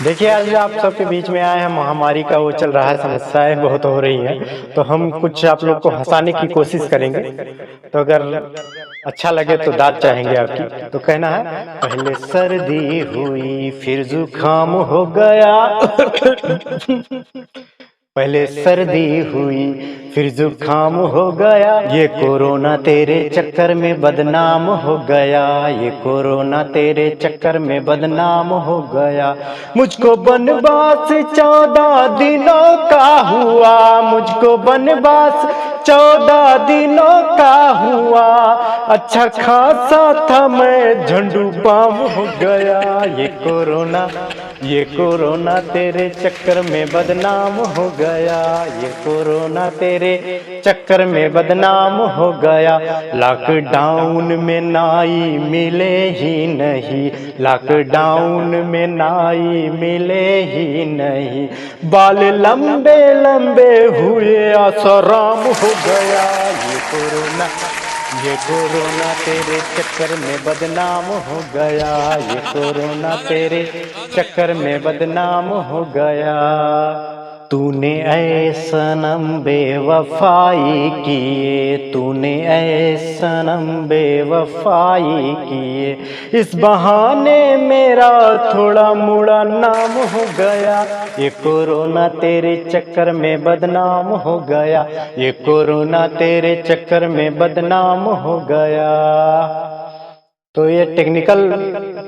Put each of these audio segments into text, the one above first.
देखिए, आज आप सबके बीच में आए हैं। महामारी का वो चल रहा है, समस्याएं बहुत हो रही हैं, तो हम कुछ आप लोग को हंसाने की कोशिश करेंगे। तो अगर अच्छा लगे तो दाद चाहेंगे आपकी। तो कहना है, पहले सर्दी हुई फिर जुकाम हो गया। पहले सर्दी हुई फिर जुकाम हो गया, ये कोरोना तेरे चक्कर में बदनाम हो गया। ये कोरोना तेरे चक्कर में बदनाम हो गया। मुझको बनवास 14 दिनों का हुआ, मुझको बनवास 14 दिनों का हुआ। अच्छा खासा था मैं झंडू बाम हो गया। ये कोरोना तेरे चक्कर में बदनाम हो गया। ये कोरोना तेरे चक्कर में बदनाम हो गया। लॉकडाउन में नाई मिले ही नहीं, लॉकडाउन में नाई मिले ही नहीं। बाल लंबे लंबे हुए आसाराम हो गया। ये कोरोना तेरे चक्कर में बदनाम हो गया। ये कोरोना तेरे चक्कर में बदनाम हो गया। तूने ऐ सनम बेवफाई किए, तूने ऐ सनम बेवफाई किए। इस बहाने मेरा थोड़ा मोड़ा नाम हो गया। ये कोरोना तेरे चक्कर में बदनाम हो गया। ये कोरोना तेरे चक्कर में बदनाम हो गया। तो ये टेक्निकल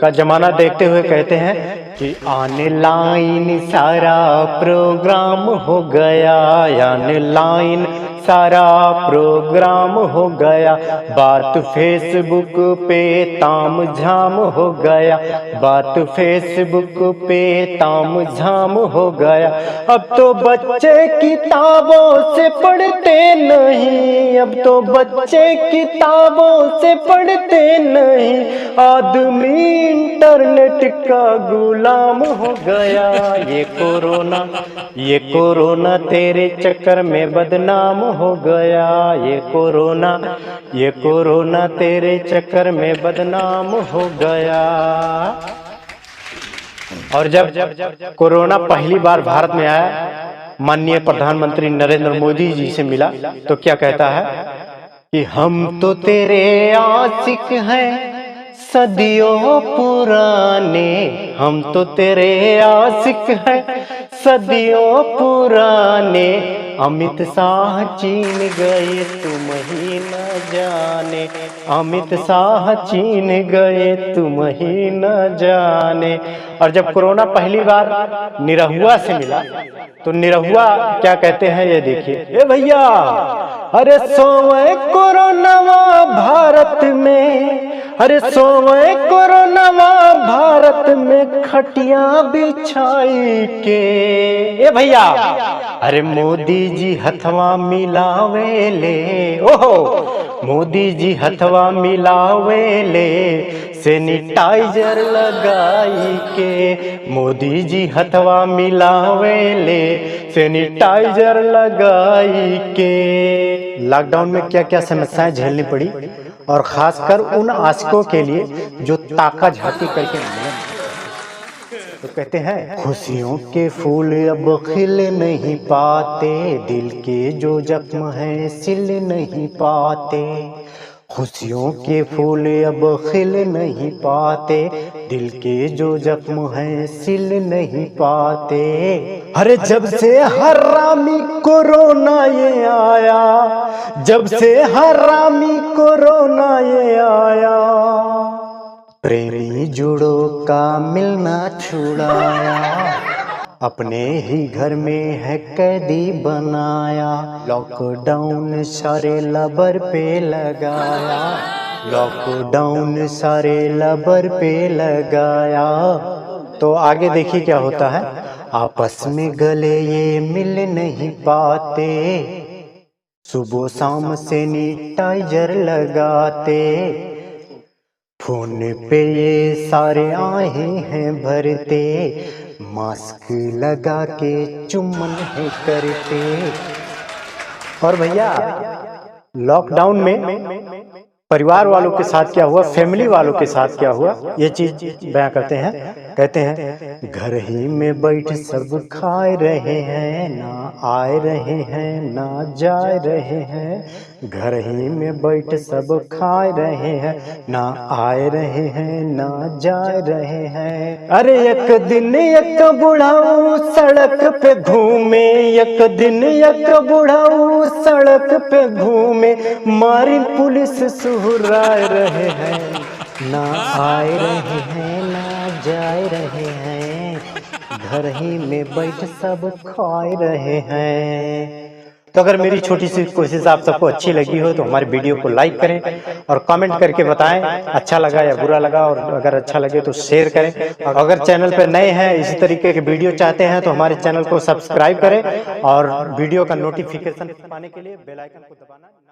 का जमाना देखते हुए कहते हैं कि ऑनलाइन सारा प्रोग्राम हो गया। ऑनलाइन सारा प्रोग्राम हो गया। बात फेसबुक पे ताम झाम हो गया। बात फेसबुक पे ताम झाम हो गया। अब तो बच्चे किताबों से पढ़ते नहीं, अब तो बच्चे किताबों से पढ़ते नहीं। आदमी इंटरनेट का गुलाम हो गया। ये कोरोना तेरे चक्कर में बदनाम हो गया। ये कोरोना तेरे चक्कर में बदनाम हो गया। और जब कोरोना पहली बार भारत में आया, माननीय प्रधानमंत्री नरेंद्र मोदी जी से मिला तो क्या कहता है कि हम तो तेरे आशिक हैं सदियों पुराने, हम तो तेरे आशिक हैं सदियों पुराने। अमित शाह चीन गए तुम ही न जाने, अमित शाह चीन गए तुम ही न जाने। और जब कोरोना पहली बार निरहुआ से मिला तो निरहुआ क्या कहते हैं, ये देखिए। ए भैया, अरे सोए कोरोनावा भारत में, अरे सोए कोरोनावा भारत में खटिया बिछाई के। ए भैया, अरे मोदी जी हथवा मिलावे ले, ओहो मोदी जी हथवा मिलावे ले सैनिटाइजर लगाई के। मोदी जी हथवा मिलावे ले सैनिटाइजर लगाई के। लॉकडाउन में क्या क्या समस्याएं झेलनी पड़ी, और खासकर उन आशिकों के लिए जो ताका झाकी करके मिले। तो कहते हैं, खुशियों के फूल अब खिल नहीं पाते, दिल के जो जख्म हैं सिल नहीं पाते। खुशियों के फूल अब खिल नहीं पाते, दिल के जो जख्म हैं सिल नहीं पाते। अरे जब से हरामी कोरोना ये आया, जब से हरामी कोरोना ये आया, प्रेमी जुड़ो का मिलना छुड़ाया। अपने ही घर में है कैदी बनाया। लॉकडाउन सारे लबर पे लगाया, लॉकडाउन सारे लबर पे लगाया। तो आगे देखिए क्या होता है। आपस में गले ये मिल नहीं पाते, सुबह शाम सैनिटाइजर लगाते। फोन पे ये सारे आए हैं भरते, मास्क लगा के चुम्बन है करते। और भैया, लॉकडाउन में परिवार वालों के साथ क्या हुआ, फैमिली वालों के साथ क्या हुआ, ये चीज बयां करते हैं। कहते हैं घर ही में बैठ सब खाए रहे हैं, ना आए रहे हैं ना जा रहे हैं। घर ही में बैठ सब खाए रहे हैं, ना आए रहे हैं ना जा रहे हैं। अरे एक दिन एक बुढ़ाऊ सड़क पे घूमे, एक दिन एक बुढ़ाऊ सड़क पे घूमे, मारी पुलिस सुहराए रहे हैं, ना आए रहे हैं ना जाए रहे हैं। घर ही में बैठ सब खाए रहे हैं। तो अगर मेरी छोटी सी कोशिश आप सबको अच्छी लगी हो तो हमारे वीडियो को लाइक करें और कमेंट करके बताएं अच्छा लगा या बुरा लगा, और अगर अच्छा लगे तो शेयर करें। और अगर चैनल पर नए हैं, इसी तरीके के वीडियो चाहते हैं तो हमारे चैनल को सब्सक्राइब करें और वीडियो का नोटिफिकेशन पाने के लिए बेल आइकन को दबाना।